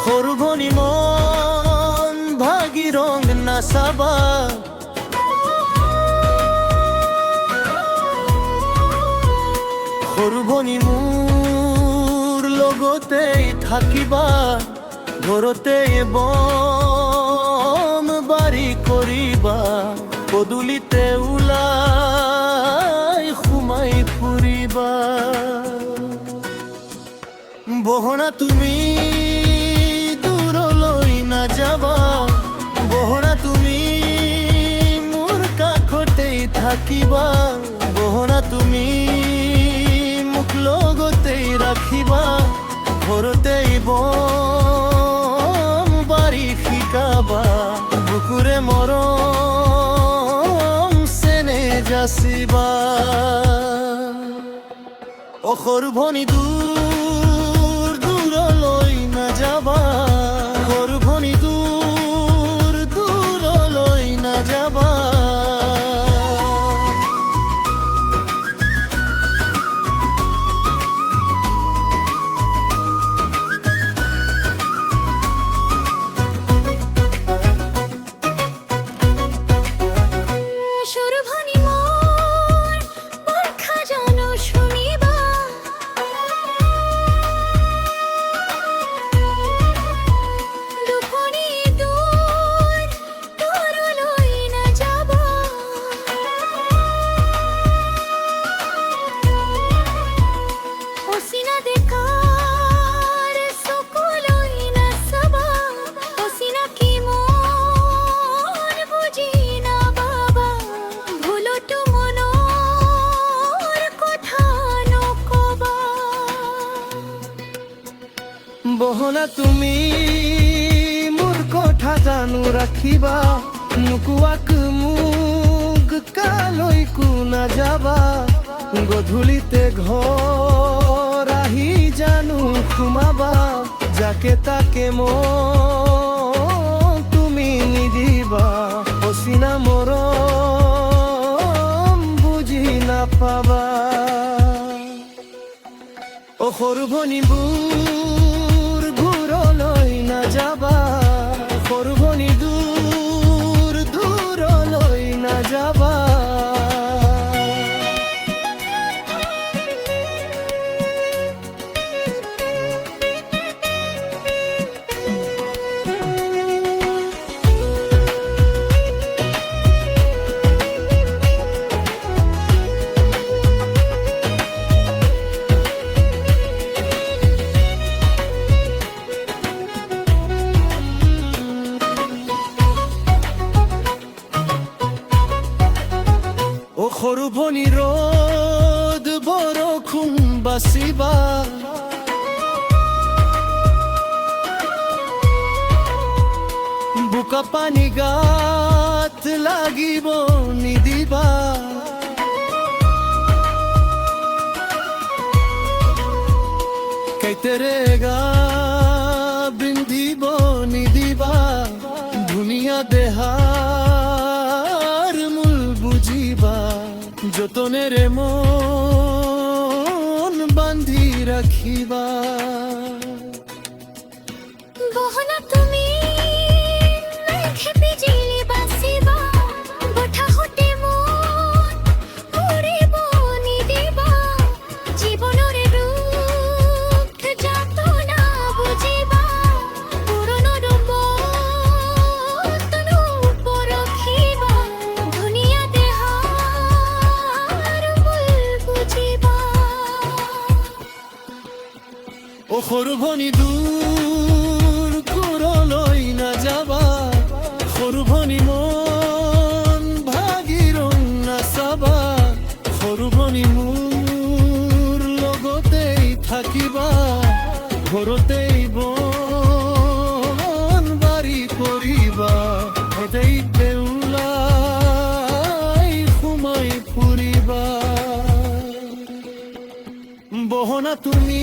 সৰুভনী মন ভাগি ৰং নাচাবা, সৰুভনী মোৰ লগতেই থাকিবা, ঘৰতে বম বাৰী কৰিবা, পদূলিতে ওলাই সোমাই ফুৰিবা। বহনা তুমি দূৰলৈ নাযাবা, বহনা তুমি মোৰ কাষতেই থাকিবা, বহনা তুমি মোক লগতেই ৰাখিবা, ঘৰতেই বম বাৰী শিকাবা, বুকুৰে মৰম চেনে যাচিবা। অ সৰুভনী দূৰ দূৰলৈ নাযাবা, সৰুভনী দূৰ দূৰলৈ নাযাবা। বহনা তুমি মোৰ কথা জানো ৰাখিবা, নোকোৱাক মোক কালৈকো নাযাবা, গধূলিতে ঘৰ আহি জানো সোমাবা, যাকে তাকে মোক তুমি নিদিবা, অচিনা মৰম বুজি নাপাবা। অ সৰুভনী নাযাবা, সৰুভনী দূৰ দূৰলৈ নাযাবা। সৰুভনী ৰ'দ বৰষুণ বাচিবা, বোকা পানী গাত লাগিব নিদিবা, কাইতেৰে গা বিন্ধিব নিদিবা, ধুনীয়া দেহাৰ মূল বুজিবা, যতনেৰে মন বান্ধি ৰাখিবা। বহনা তুমি খেপি জিলি বাচিবা, বতাহতে মন উৰিব নিদিবা, জীৱনৰে দুখ যাতনা বুজিবা, পুৰণৰ বতনো পৰখিবা, ধুনীয়া দেহাৰ মূল বুজিবা। অ সৰুভনী দূৰ দূৰলৈ নাযাবা, সৰুভনী মন ভাগি ৰং নাচাবা, সৰুভনী মোৰ লগতেই থাকিবা, ঘৰতেই বন বাৰী কৰিবা, সদায়তে ওলাই সোমাই ফুৰিবা। বহনা তুমি